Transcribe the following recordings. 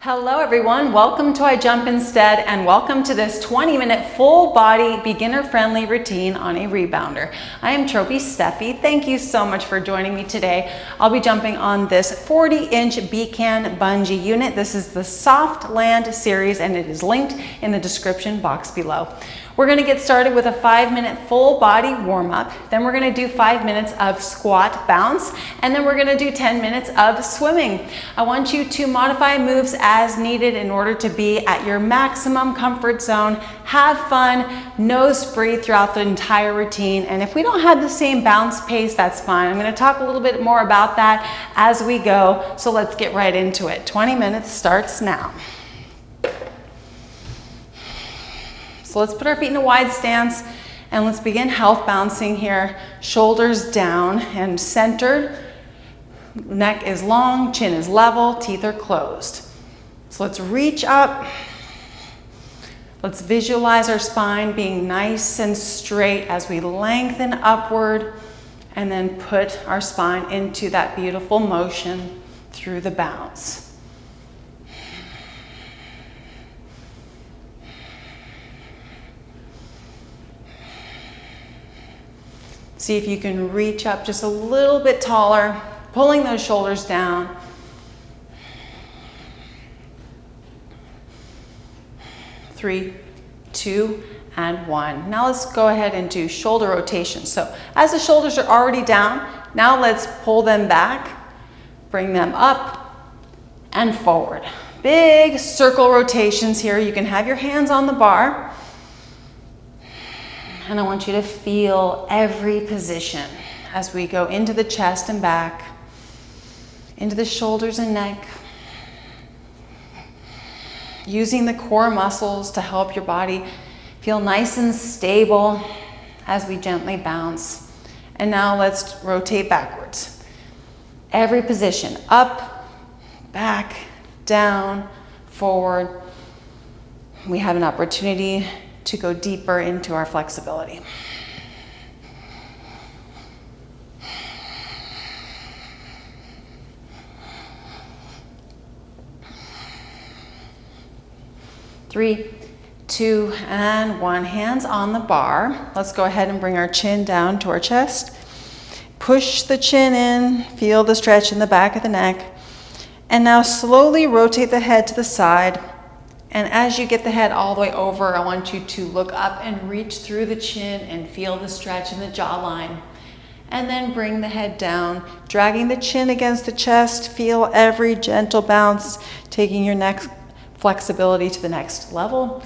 Hello everyone, welcome to I Jump Instead and welcome to this 20-minute full body beginner friendly routine on a rebounder. I am Trophy Steffi. Thank you so much for joining me today. I'll be jumping on this 40-inch Beacon bungee unit. This is the Soft Land series and it is linked in the description box below. We're going to get started with a 5-minute full body warm-up. Then we're going to do 5 minutes of squat bounce, and then we're going to do 10 minutes of swimming. I want you to modify moves as needed in order to be at your maximum comfort zone. Have fun, nose breathe throughout the entire routine. And if we don't have the same bounce pace, that's fine. I'm going to talk a little bit more about that as we go. So let's get right into it. 20 minutes starts now. So let's put our feet in a wide stance and let's begin health bouncing here. Shoulders down and centered. Neck is long, chin is level, teeth are closed. So let's reach up. Let's visualize our spine being nice and straight as we lengthen upward and then put our spine into that beautiful motion through the bounce. See if you can reach up just a little bit taller, pulling those shoulders down. Three, two, and one. Now let's go ahead and do shoulder rotation. So as the shoulders are already down, now let's pull them back, bring them up and forward. Big circle rotations here. You can have your hands on the bar. And I want you to feel every position as we go into the chest and back, into the shoulders and neck, using the core muscles to help your body feel nice and stable as we gently bounce. And now let's rotate backwards. Every position, up, back, down, forward. We have an opportunity to go deeper into our flexibility. Three, two, and one. Hands on the bar. Let's go ahead and bring our chin down to our chest. Push the chin in, feel the stretch in the back of the neck. And now slowly rotate the head to the side. And as you get the head all the way over, I want you to look up and reach through the chin and feel the stretch in the jawline. And then bring the head down, dragging the chin against the chest. Feel every gentle bounce, taking your neck flexibility to the next level.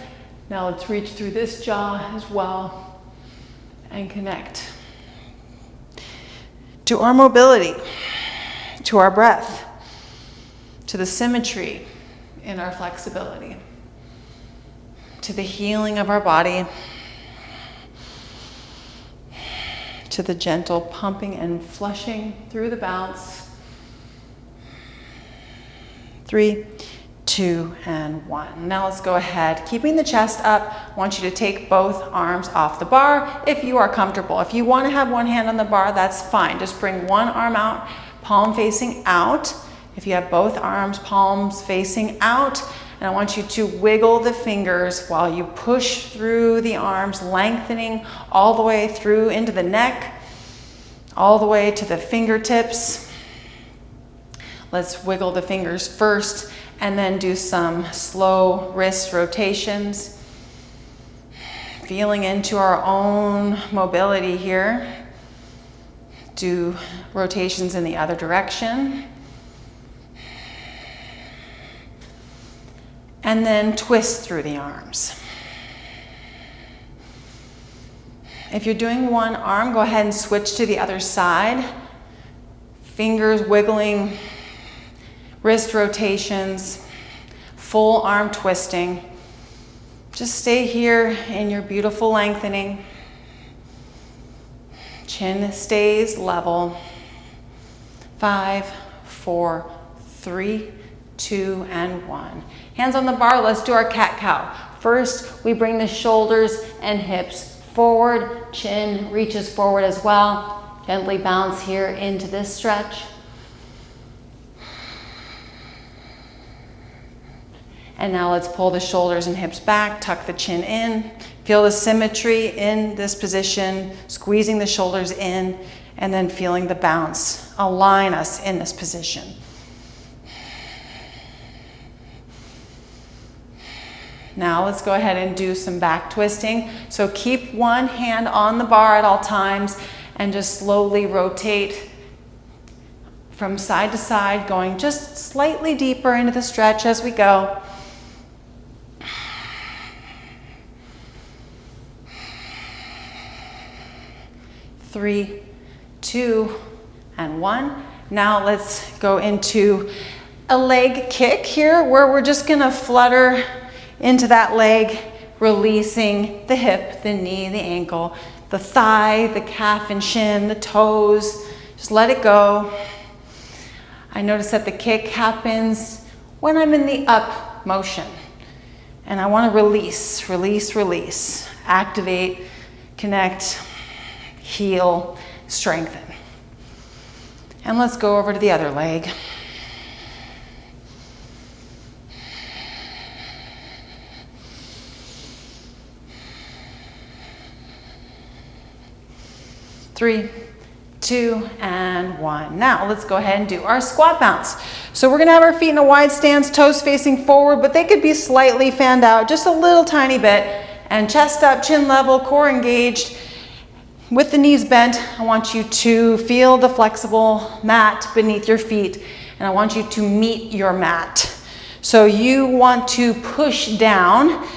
Now let's reach through this jaw as well and connect to our mobility, to our breath, to the symmetry in our flexibility, to the healing of our body, to the gentle pumping and flushing through the bounce. 3, 2, and 1. Now let's go ahead. Keeping the chest up, I want you to take both arms off the bar if you are comfortable. If you want to have one hand on the bar, that's fine. Just bring one arm out, palm facing out. If you have both arms, palms facing out, and I want you to wiggle the fingers while you push through the arms, lengthening all the way through into the neck, all the way to the fingertips. Let's wiggle the fingers first and then do some slow wrist rotations. Feeling into our own mobility here. Do rotations in the other direction. And then twist through the arms. If you're doing one arm, go ahead and switch to the other side. Fingers wiggling, wrist rotations, full arm twisting. Just stay here in your beautiful lengthening. Chin stays level. 5, 4, 3, 2, and 1. Hands on the bar, let's do our cat-cow. First, we bring the shoulders and hips forward, chin reaches forward as well. Gently bounce here into this stretch. And now let's pull the shoulders and hips back, tuck the chin in. Feel the symmetry in this position, squeezing the shoulders in, and then feeling the bounce. Align us in this position. Now let's go ahead and do some back twisting. So keep one hand on the bar at all times and just slowly rotate from side to side, going just slightly deeper into the stretch as we go. Three, two, and one. Now let's go into a leg kick here where we're just gonna flutter into that leg, releasing the hip, the knee, the ankle, the thigh, the calf and shin, the toes. Just let it go. I notice that the kick happens when I'm in the up motion. And I want to release, release, release. Activate, connect, heal, strengthen. And let's go over to the other leg. Three, two, and one. Now let's go ahead and do our squat bounce. So we're gonna have our feet in a wide stance, toes facing forward, but they could be slightly fanned out, just a little tiny bit. And chest up, chin level, core engaged. With the knees bent, I want you to feel the flexible mat beneath your feet, and I want you to meet your mat. So you want to push down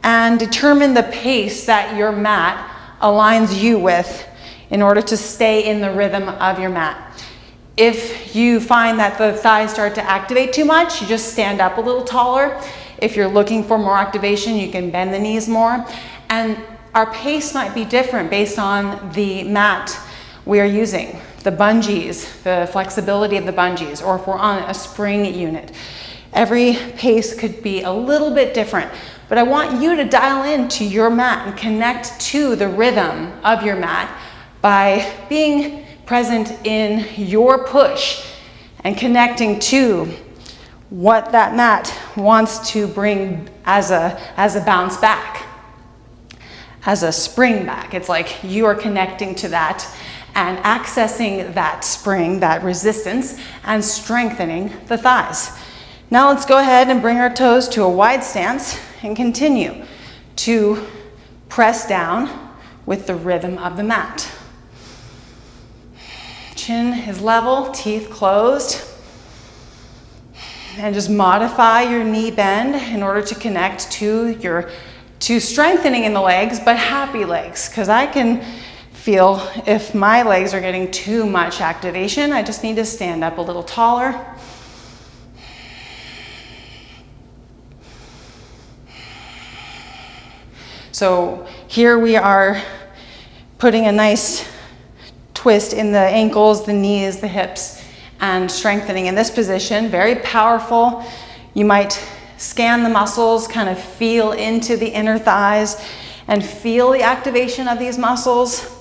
and determine the pace that your mat aligns you with in order to stay in the rhythm of your mat. If you find that the thighs start to activate too much, you just stand up a little taller. If you're looking for more activation, you can bend the knees more. And our pace might be different based on the mat we are using, the bungees, the flexibility of the bungees, or if we're on a spring unit. Every pace could be a little bit different, but I want you to dial into your mat and connect to the rhythm of your mat by being present in your push and connecting to what that mat wants to bring as a bounce back, as a spring back. It's like you are connecting to that and accessing that spring, that resistance, and strengthening the thighs. Now let's go ahead and bring our toes to a wide stance and continue to press down with the rhythm of the mat. Chin is level, teeth closed. And just modify your knee bend in order to connect to strengthening in the legs, but happy legs. Because I can feel if my legs are getting too much activation, I just need to stand up a little taller. So here we are putting a nice twist in the ankles, the knees, the hips, and strengthening in this position. Very powerful. You might scan the muscles, kind of feel into the inner thighs and feel the activation of these muscles.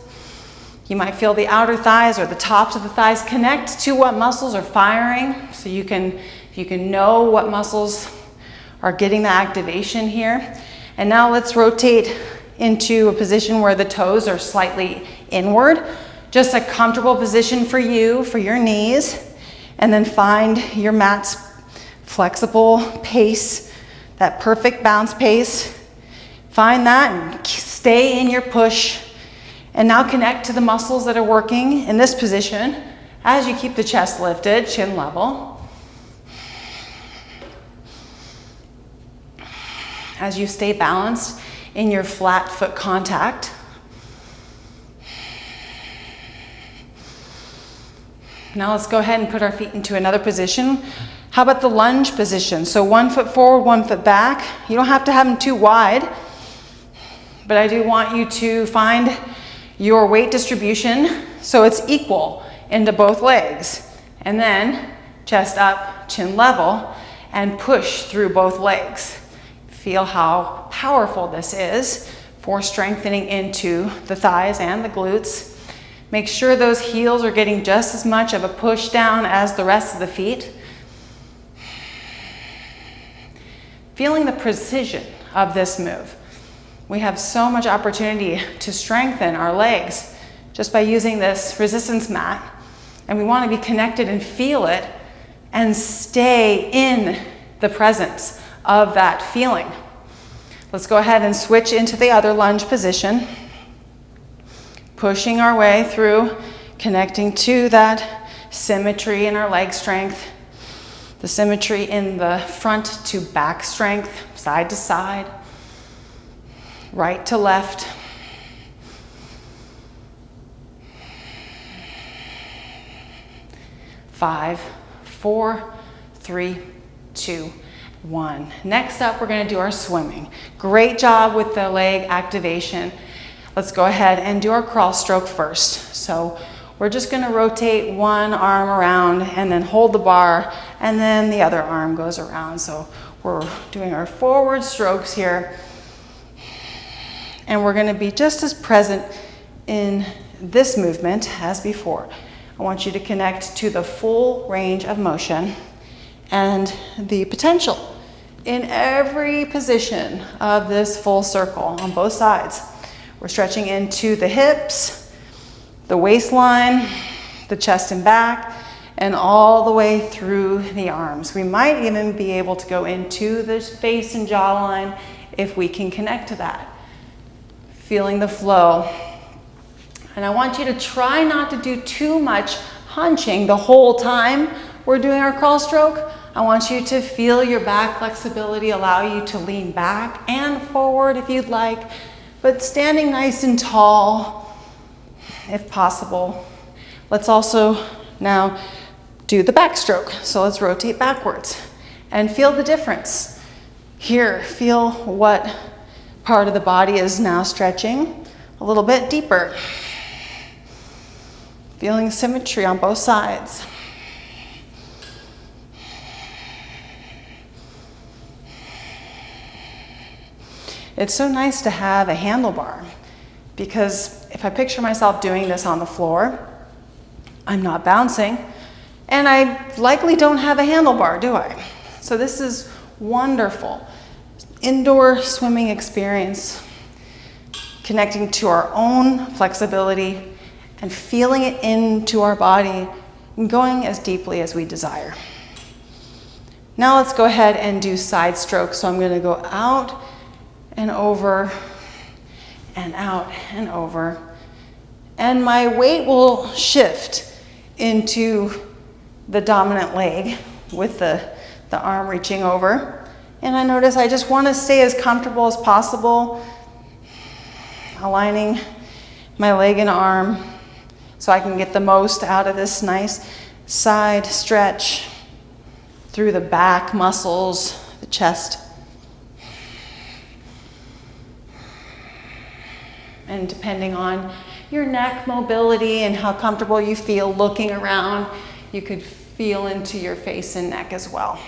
You might feel the outer thighs or the tops of the thighs. Connect to what muscles are firing so you can know what muscles are getting the activation here. And now let's rotate into a position where the toes are slightly inward. Just a comfortable position for you, for your knees. And then find your mat's flexible pace, that perfect bounce pace. Find that and stay in your push. And now connect to the muscles that are working in this position as you keep the chest lifted, chin level. As you stay balanced in your flat foot contact. Now let's go ahead and put our feet into another position. How about the lunge position? So 1 foot forward, 1 foot back. You don't have to have them too wide, but I do want you to find your weight distribution so it's equal into both legs. And then chest up, chin level, and push through both legs. Feel how powerful this is for strengthening into the thighs and the glutes. Make sure those heels are getting just as much of a push down as the rest of the feet. feeling the precision of this move. We have so much opportunity to strengthen our legs just by using this resistance mat, and we want to be connected and feel it and stay in the presence of that feeling. Let's go ahead and switch into the other lunge position, pushing our way through, connecting to that symmetry in our leg strength, the symmetry in the front to back strength, side to side, right to left. Five, 4, 3, 2, 1. Next up, we're going to do our swimming. Great job with the leg activation. Let's go ahead and do our crawl stroke first. So we're just going to rotate one arm around and then hold the bar, and then the other arm goes around. So we're doing our forward strokes here, and we're going to be just as present in this movement as before. I want you to connect to the full range of motion and the potential in every position of this full circle on both sides. We're stretching into the hips, the waistline, the chest and back, and all the way through the arms. We might even be able to go into the face and jawline if we can connect to that. Feeling the flow. And I want you to try not to do too much hunching the whole time we're doing our crawl stroke. I want you to feel your back flexibility, allow you to lean back and forward if you'd like, but standing nice and tall if possible. Let's also now do the backstroke. So let's rotate backwards and feel the difference. Here, feel what part of the body is now stretching a little bit deeper. Feeling symmetry on both sides. It's so nice to have a handlebar, because if I picture myself doing this on the floor, I'm not bouncing, and I likely don't have a handlebar, do I? So this is wonderful. Indoor swimming experience, connecting to our own flexibility and feeling it into our body and going as deeply as we desire. Now let's go ahead and do side strokes. So I'm going to go out and over and out and over. And my weight will shift into the dominant leg with the arm reaching over. And I notice I just want to stay as comfortable as possible, aligning my leg and arm so I can get the most out of this nice side stretch through the back muscles, the chest. And depending on your neck mobility and how comfortable you feel looking around, you could feel into your face and neck as well.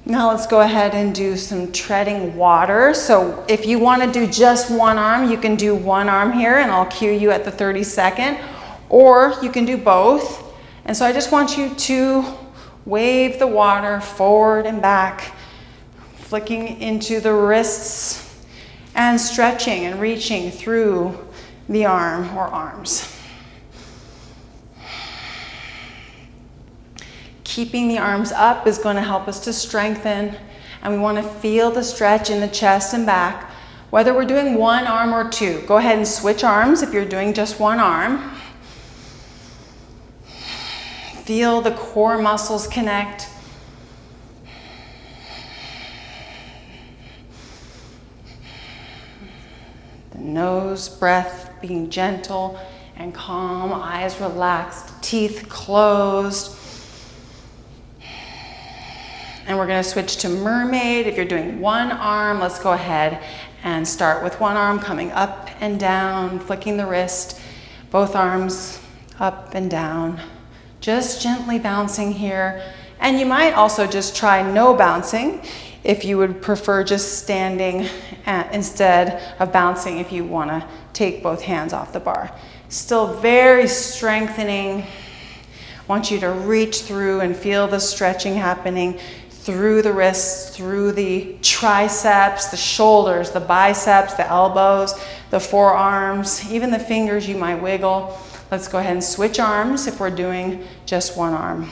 Now let's go ahead and do some treading water. So if you want to do just one arm, you can do one arm here and I'll cue you at the 30-second, or you can do both. And so I just want you to wave the water forward and back, flicking into the wrists and stretching and reaching through the arm or arms. Keeping the arms up is going to help us to strengthen, and we want to feel the stretch in the chest and back, whether we're doing one arm or two. Go ahead and switch arms if you're doing just one arm. Feel the core muscles connect. The nose breath being gentle and calm, eyes relaxed, teeth closed. And we're going to switch to mermaid. If you're doing one arm, let's go ahead and start with one arm coming up and down, flicking the wrist, both arms up and down, just gently bouncing here. And you might also just try no bouncing if you would prefer just standing instead of bouncing, if you want to take both hands off the bar. Still very strengthening. I want you to reach through and feel the stretching happening through the wrists, through the triceps, the shoulders, the biceps, the elbows, the forearms, even the fingers you might wiggle. Let's go ahead and switch arms if we're doing just one arm.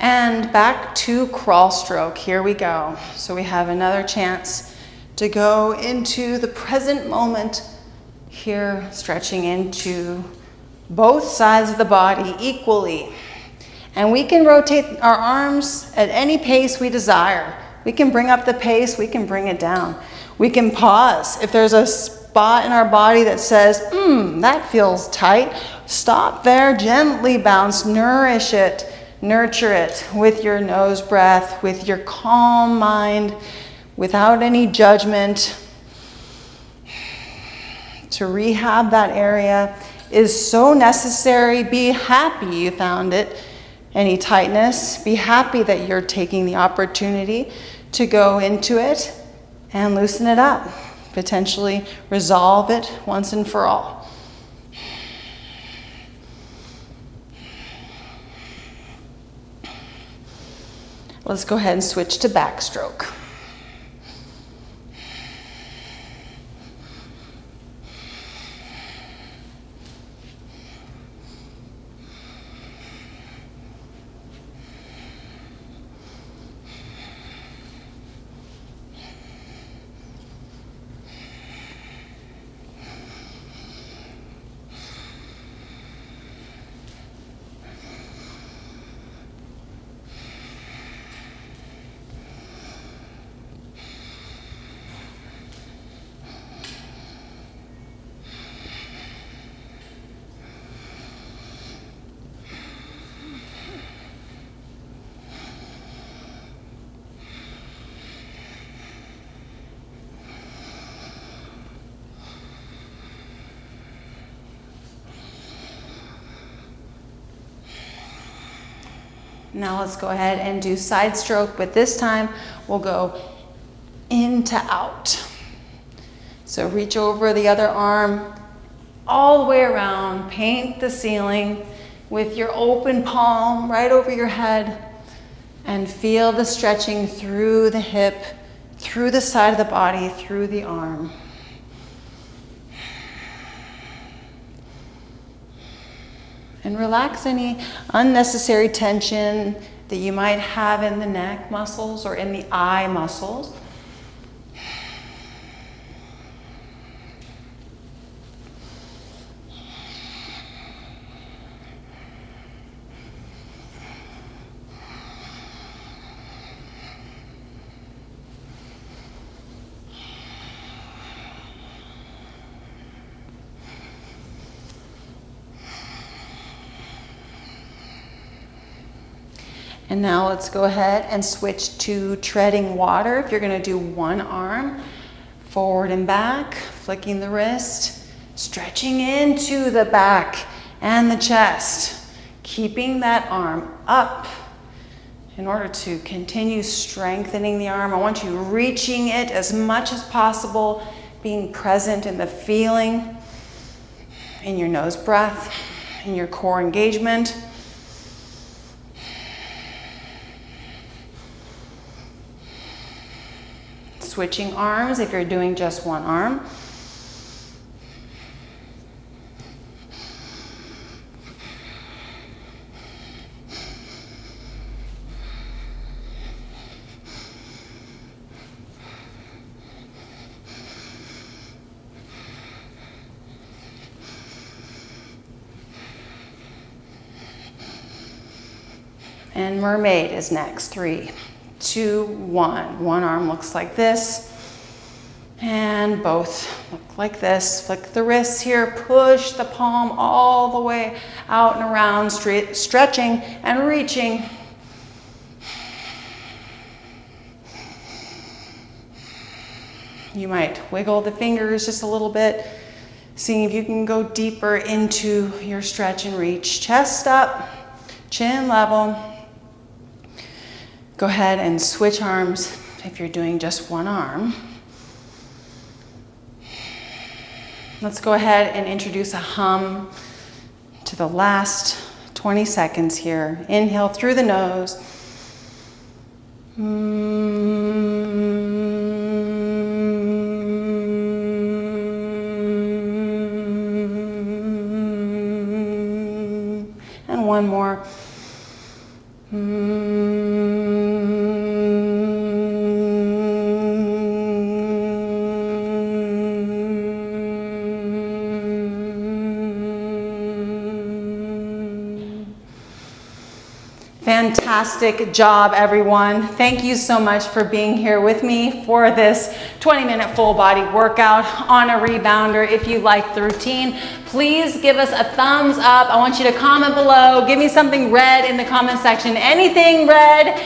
And back to crawl stroke. Here we go. So we have another chance to go into the present moment here, stretching into both sides of the body equally. And we can rotate our arms at any pace we desire. We can bring up the pace, we can bring it down. We can pause. If there's a spot in our body that says, that feels tight, stop there, gently bounce, nourish it. Nurture it with your nose breath, with your calm mind, without any judgment. To rehab that area is so necessary. Be happy you found it, any tightness. Be happy that you're taking the opportunity to go into it and loosen it up. Potentially resolve it once and for all. Let's go ahead and switch to backstroke. Now let's go ahead and do side stroke, but this time we'll go in to out. So reach over the other arm all the way around, paint the ceiling with your open palm right over your head, and feel the stretching through the hip, through the side of the body, through the arm. And relax any unnecessary tension that you might have in the neck muscles or in the eye muscles. And now let's go ahead and switch to treading water. If you're gonna do one arm, forward and back, flicking the wrist, stretching into the back and the chest, keeping that arm up in order to continue strengthening the arm. I want you reaching it as much as possible, being present in the feeling, in your nose breath, in your core engagement. Switching arms if you're doing just one arm. And mermaid is next. 3, 2, 1. One arm looks like this, and both look like this. Flick the wrists here, push the palm all the way out and around, stretching and reaching. You might wiggle the fingers just a little bit, seeing if you can go deeper into your stretch and reach. Chest up, chin level. Go ahead and switch arms if you're doing just one arm. Let's go ahead and introduce a hum to the last 20 seconds here. Inhale through the nose. And one more. Fantastic job, everyone. Thank you so much for being here with me for this 20-minute full body workout on a rebounder. If you like the routine, please give us a thumbs up. I want you to comment below. Give me something red in the comment section. Anything red,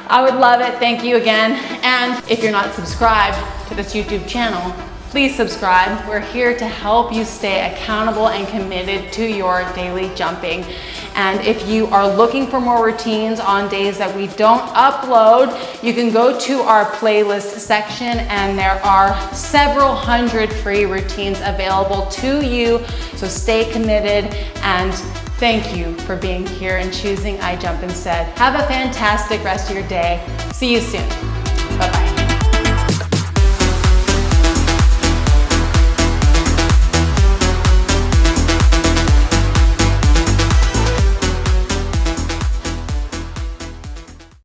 I would love it. Thank you again. And if you're not subscribed to this YouTube channel, please subscribe. We're here to help you stay accountable and committed to your daily jumping. And if you are looking for more routines on days that we don't upload, you can go to our playlist section and there are several hundred free routines available to you. So stay committed, and thank you for being here and choosing I Jump Instead. Have a fantastic rest of your day. See you soon. Bye-bye.